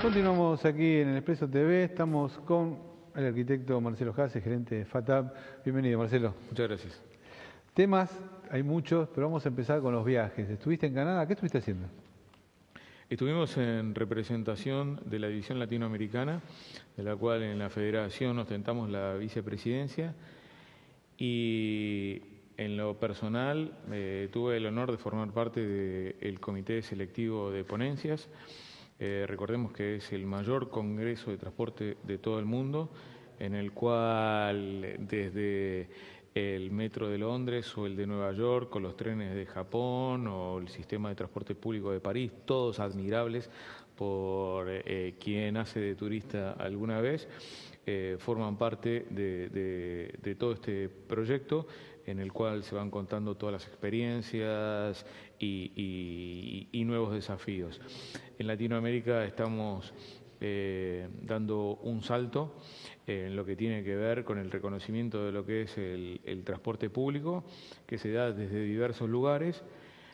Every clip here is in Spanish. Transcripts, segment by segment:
Continuamos aquí en el Expreso TV, estamos con el arquitecto Marcelo Jase, gerente de FATAP. Bienvenido, Marcelo. Muchas gracias. Temas, hay muchos, pero vamos a empezar con los viajes. ¿Estuviste en Canadá? ¿Qué estuviste haciendo? Estuvimos en representación de la división latinoamericana, de la cual en la federación ostentamos la vicepresidencia, y en lo personal tuve el honor de formar parte del comité selectivo de ponencias. Recordemos que es el mayor congreso de transporte de todo el mundo, en el cual desde el metro de Londres o el de Nueva York, o los trenes de Japón, o el sistema de transporte público de París, todos admirables por quien hace de turista alguna vez, forman parte de todo este proyecto, en el cual se van contando todas las experiencias y nuevos desafíos. En Latinoamérica estamos dando un salto en lo que tiene que ver con el reconocimiento de lo que es el transporte público, que se da desde diversos lugares,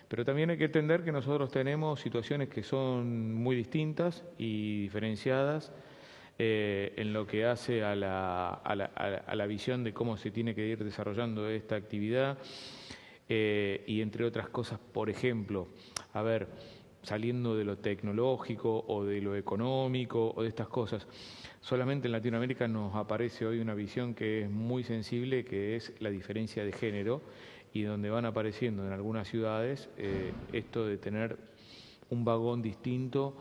pero también hay que entender que nosotros tenemos situaciones que son muy distintas y diferenciadas en lo que hace a la visión de cómo se tiene que ir desarrollando esta actividad y entre otras cosas, por ejemplo, saliendo de lo tecnológico o de lo económico o de estas cosas, solamente en Latinoamérica nos aparece hoy una visión que es muy sensible, que es la diferencia de género, y donde van apareciendo en algunas ciudades esto de tener un vagón distinto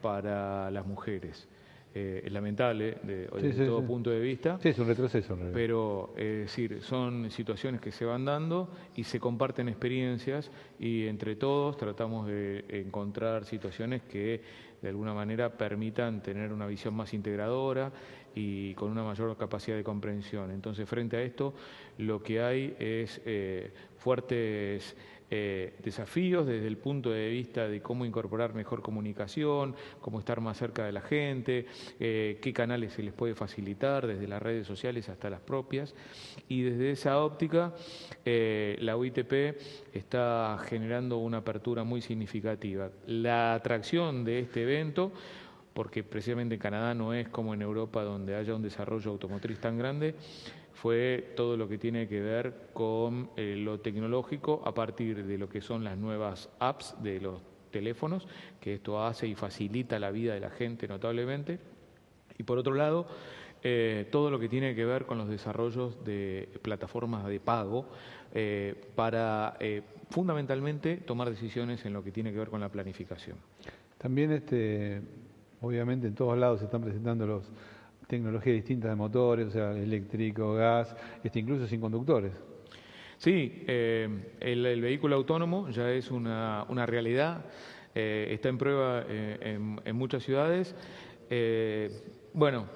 para las mujeres. Es lamentable desde todo punto de vista. Sí, es un retroceso. Pero es decir, son situaciones que se van dando y se comparten experiencias, y entre todos tratamos de encontrar situaciones que de alguna manera permitan tener una visión más integradora y con una mayor capacidad de comprensión. Entonces, frente a esto, lo que hay es fuertes desafíos desde el punto de vista de cómo incorporar mejor comunicación, cómo estar más cerca de la gente, qué canales se les puede facilitar, desde las redes sociales hasta las propias. Y desde esa óptica, la UITP está generando una apertura muy significativa. La atracción de este evento, porque precisamente en Canadá no es como en Europa, donde haya un desarrollo automotriz tan grande, fue todo lo que tiene que ver con lo tecnológico a partir de lo que son las nuevas apps de los teléfonos, que esto hace y facilita la vida de la gente notablemente. Y por otro lado, todo lo que tiene que ver con los desarrollos de plataformas de pago para fundamentalmente tomar decisiones en lo que tiene que ver con la planificación. También, obviamente, en todos lados se están presentando tecnologías distintas de motores, o sea, eléctrico, gas, incluso sin conductores. Sí, el vehículo autónomo ya es una realidad, está en prueba en muchas ciudades. Bueno,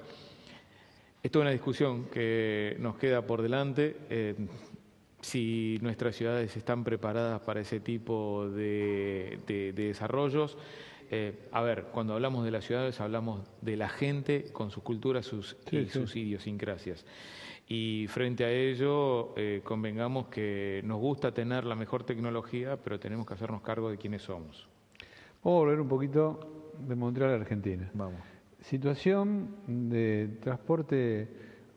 esto es una discusión que nos queda por delante, si nuestras ciudades están preparadas para ese tipo de desarrollos. Cuando hablamos de las ciudades hablamos de la gente con sus culturas sus idiosincrasias. Y frente a ello, convengamos que nos gusta tener la mejor tecnología, pero tenemos que hacernos cargo de quiénes somos. Vamos a volver un poquito de Montreal a Argentina. Vamos. Situación de transporte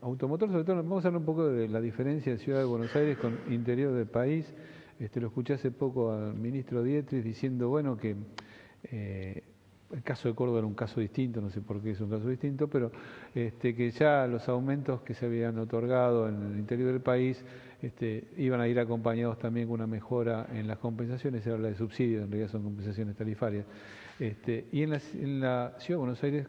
automotor, sobre todo, vamos a hablar un poco de la diferencia de Ciudad de Buenos Aires con interior del país. Lo escuché hace poco al ministro Dietrich diciendo, bueno, que el caso de Córdoba era un caso distinto, no sé por qué es un caso distinto, pero que ya los aumentos que se habían otorgado en el interior del país iban a ir acompañados también con una mejora en las compensaciones. Se habla de subsidios, en realidad son compensaciones tarifarias. Y en la Ciudad de Buenos Aires,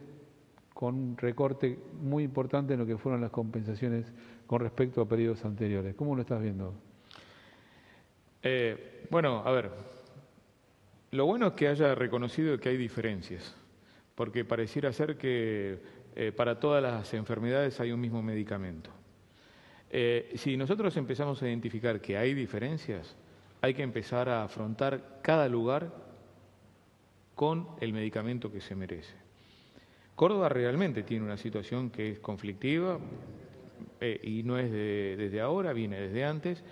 con un recorte muy importante en lo que fueron las compensaciones con respecto a periodos anteriores. ¿Cómo lo estás viendo? Lo bueno es que haya reconocido que hay diferencias, porque pareciera ser que para todas las enfermedades hay un mismo medicamento. Si nosotros empezamos a identificar que hay diferencias, hay que empezar a afrontar cada lugar con el medicamento que se merece. Córdoba realmente tiene una situación que es conflictiva y no es desde ahora, viene desde antes.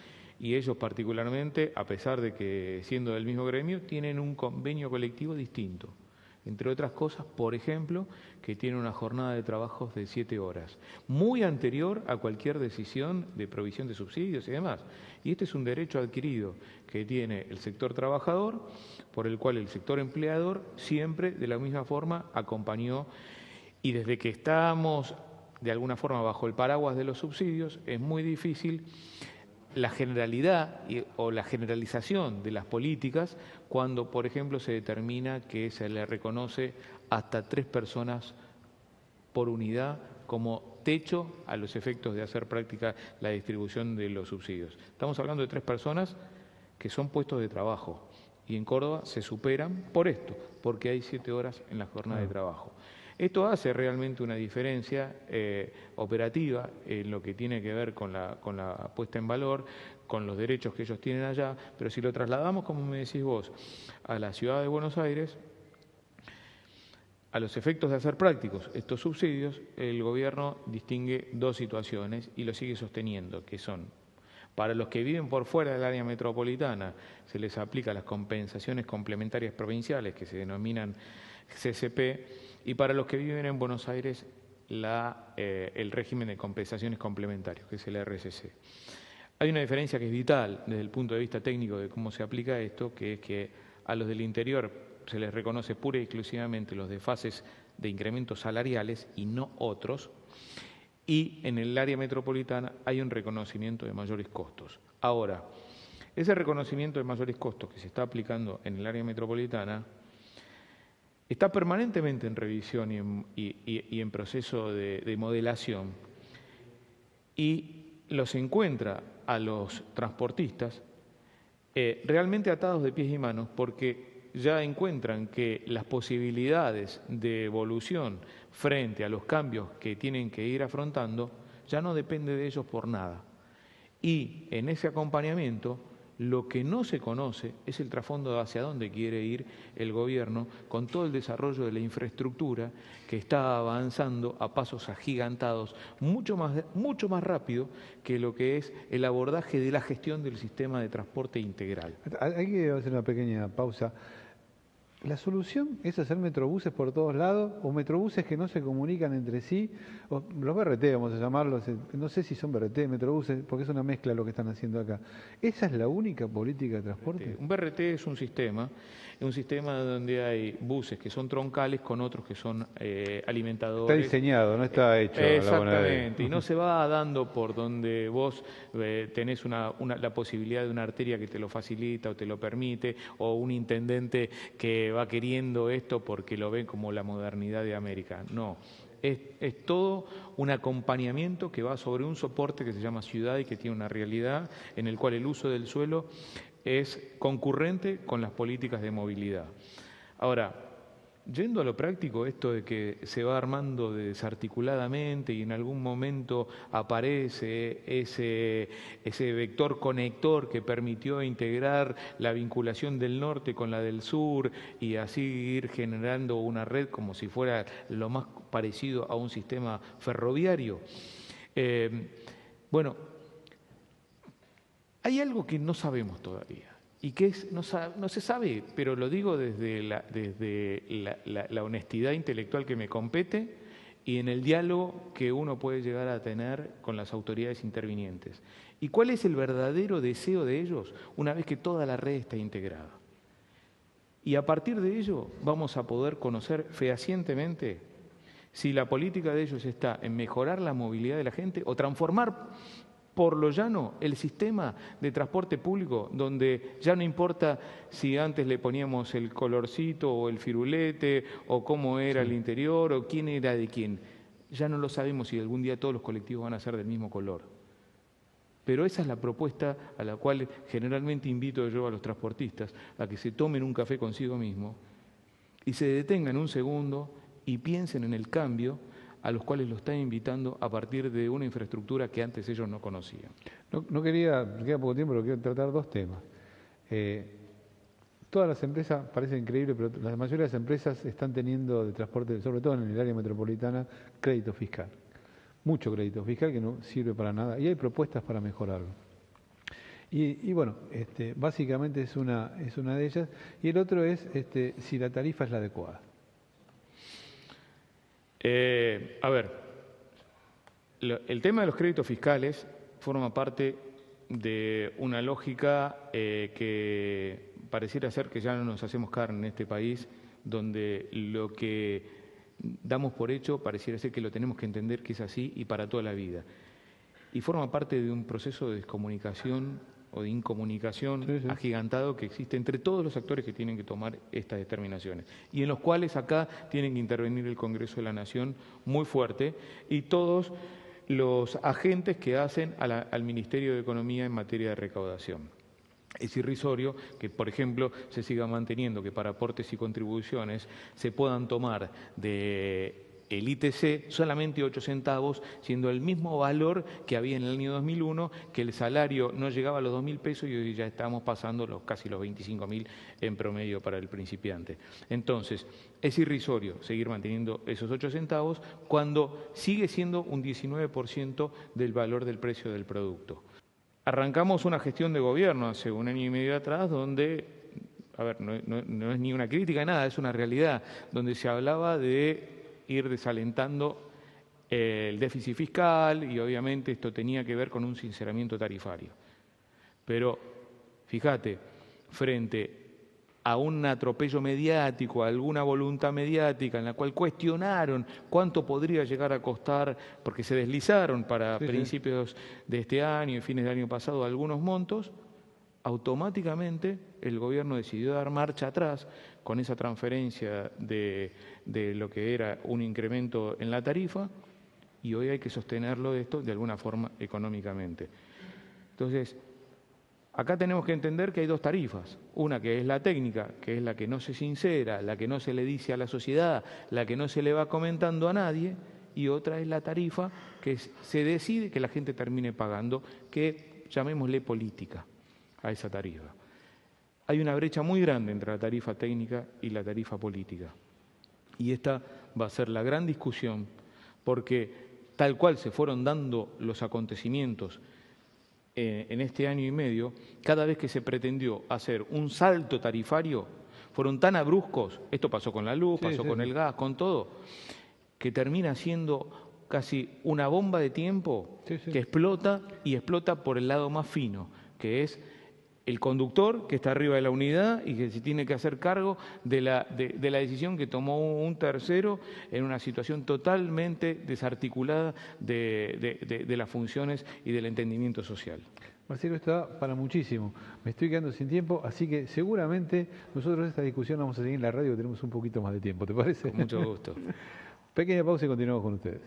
Y ellos particularmente, a pesar de que siendo del mismo gremio, tienen un convenio colectivo distinto. Entre otras cosas, por ejemplo, que tiene una jornada de trabajos de 7 horas, muy anterior a cualquier decisión de provisión de subsidios y demás. Y este es un derecho adquirido que tiene el sector trabajador, por el cual el sector empleador siempre de la misma forma acompañó. Y desde que estamos de alguna forma bajo el paraguas de los subsidios, es muy difícil la generalidad o la generalización de las políticas cuando, por ejemplo, se determina que se le reconoce hasta 3 personas por unidad como techo a los efectos de hacer práctica la distribución de los subsidios. Estamos hablando de 3 personas que son puestos de trabajo y en Córdoba se superan por esto, porque hay 7 horas en la jornada de trabajo. Esto hace realmente una diferencia operativa en lo que tiene que ver con la puesta en valor, con los derechos que ellos tienen allá, pero si lo trasladamos, como me decís vos, a la ciudad de Buenos Aires, a los efectos de hacer prácticos estos subsidios, el gobierno distingue 2 situaciones y lo sigue sosteniendo, que son: para los que viven por fuera del área metropolitana, se les aplica las compensaciones complementarias provinciales, que se denominan CCP, y para los que viven en Buenos Aires, el régimen de compensaciones complementarias, que es el RCC. Hay una diferencia que es vital desde el punto de vista técnico de cómo se aplica esto, que es que a los del interior se les reconoce pura y exclusivamente los desfases de incrementos salariales y no otros, y en el área metropolitana hay un reconocimiento de mayores costos. Ahora, ese reconocimiento de mayores costos que se está aplicando en el área metropolitana está permanentemente en revisión y en proceso de modelación, y los encuentra a los transportistas realmente atados de pies y manos, porque ya encuentran que las posibilidades de evolución frente a los cambios que tienen que ir afrontando ya no depende de ellos por nada. Y en ese acompañamiento, lo que no se conoce es el trasfondo de hacia dónde quiere ir el gobierno con todo el desarrollo de la infraestructura que está avanzando a pasos agigantados, mucho más rápido que lo que es el abordaje de la gestión del sistema de transporte integral. Hay que hacer una pequeña pausa. ¿La solución es hacer metrobuses por todos lados o metrobuses que no se comunican entre sí? O los BRT, vamos a llamarlos, no sé si son BRT, metrobuses, porque es una mezcla lo que están haciendo acá. ¿Esa es la única política de transporte? Un BRT es un sistema donde hay buses que son troncales con otros que son alimentadores. Está diseñado, no está hecho. Exactamente, y no se va dando por donde vos tenés la posibilidad de una arteria que te lo facilita o te lo permite, o un intendente que va queriendo esto porque lo ven como la modernidad de América. No, es todo un acompañamiento que va sobre un soporte que se llama ciudad y que tiene una realidad en el cual el uso del suelo es concurrente con las políticas de movilidad. Ahora, yendo a lo práctico, esto de que se va armando desarticuladamente y en algún momento aparece ese vector conector que permitió integrar la vinculación del norte con la del sur y así ir generando una red como si fuera lo más parecido a un sistema ferroviario. Bueno, hay algo que no sabemos todavía. Y que no se sabe, pero lo digo desde la honestidad intelectual que me compete y en el diálogo que uno puede llegar a tener con las autoridades intervinientes. ¿Y cuál es el verdadero deseo de ellos una vez que toda la red está integrada? Y a partir de ello vamos a poder conocer fehacientemente si la política de ellos está en mejorar la movilidad de la gente o transformar por lo llano el sistema de transporte público, donde ya no importa si antes le poníamos el colorcito o el firulete o cómo era el interior o quién era de quién. Ya no lo sabemos si algún día todos los colectivos van a ser del mismo color. Pero esa es la propuesta a la cual generalmente invito yo a los transportistas, a que se tomen un café consigo mismo y se detengan un segundo y piensen en el cambio a los cuales lo están invitando a partir de una infraestructura que antes ellos no conocían. No quería, queda poco tiempo, pero quiero tratar 2 temas. Todas las empresas, parece increíble, pero la mayoría de las empresas están teniendo de transporte, sobre todo en el área metropolitana, crédito fiscal. Mucho crédito fiscal que no sirve para nada y hay propuestas para mejorarlo. Y bueno, básicamente es una de ellas. Y el otro es si la tarifa es la adecuada. A ver, el tema de los créditos fiscales forma parte de una lógica que pareciera ser que ya no nos hacemos carne en este país, donde lo que damos por hecho pareciera ser que lo tenemos que entender que es así y para toda la vida. Y forma parte de un proceso de descomunicación o de incomunicación agigantado que existe entre todos los actores que tienen que tomar estas determinaciones y en los cuales acá tienen que intervenir el Congreso de la Nación muy fuerte y todos los agentes que hacen al Ministerio de Economía en materia de recaudación. Es irrisorio que, por ejemplo, se siga manteniendo que para aportes y contribuciones se puedan tomar de el ITC solamente 8 centavos, siendo el mismo valor que había en el año 2001, que el salario no llegaba a los 2.000 pesos y hoy ya estamos pasando casi los 25.000 en promedio para el principiante. Entonces, es irrisorio seguir manteniendo esos 8 centavos cuando sigue siendo un 19% del valor del precio del producto. Arrancamos una gestión de gobierno hace un año y medio atrás donde, a ver, no es ni una crítica, nada, es una realidad, donde se hablaba de ir desalentando el déficit fiscal y obviamente esto tenía que ver con un sinceramiento tarifario. Pero fíjate, frente a un atropello mediático, a alguna voluntad mediática en la cual cuestionaron cuánto podría llegar a costar, porque se deslizaron para principios de este año y fines del año pasado algunos montos, automáticamente el gobierno decidió dar marcha atrás con esa transferencia de lo que era un incremento en la tarifa y hoy hay que sostenerlo esto de alguna forma económicamente. Entonces, acá tenemos que entender que hay dos tarifas, una que es la técnica, que es la que no se sincera, la que no se le dice a la sociedad, la que no se le va comentando a nadie, y otra es la tarifa que se decide que la gente termine pagando, que llamémosle política a esa tarifa. Hay una brecha muy grande entre la tarifa técnica y la tarifa política. Y esta va a ser la gran discusión, porque tal cual se fueron dando los acontecimientos en este año y medio, cada vez que se pretendió hacer un salto tarifario, fueron tan abruptos, esto pasó con la luz, pasó con el gas, con todo, que termina siendo casi una bomba de tiempo que explota y explota por el lado más fino, que es el conductor que está arriba de la unidad y que se tiene que hacer cargo de la decisión que tomó un tercero en una situación totalmente desarticulada de las funciones y del entendimiento social. Marcelo, esto da para muchísimo. Me estoy quedando sin tiempo, así que seguramente nosotros esta discusión la vamos a seguir en la radio, que tenemos un poquito más de tiempo, ¿te parece? Con mucho gusto. Pequeña pausa y continuamos con ustedes.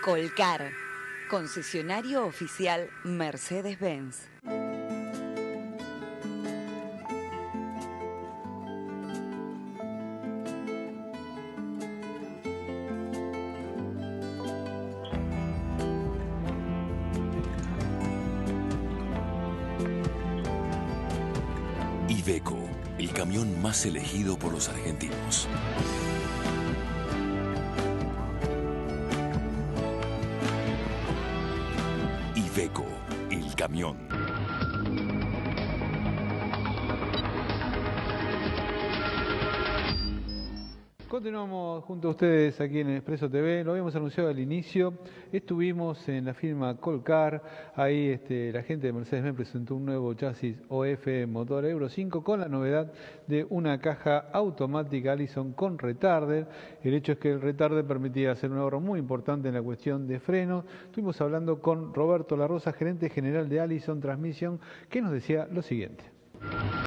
Colcar, concesionario oficial Mercedes-Benz. Iveco, el camión más elegido por los argentinos. Iveco, el camión. Continuamos junto a ustedes aquí en Expreso TV, lo habíamos anunciado al inicio, estuvimos en la firma Colcar, ahí la gente de Mercedes-Benz presentó un nuevo chasis OF motor Euro 5 con la novedad de una caja automática Allison con retarder. El hecho es que el retarder permitía hacer un ahorro muy importante en la cuestión de freno. Estuvimos hablando con Roberto La Rosa, gerente general de Allison Transmission, que nos decía lo siguiente.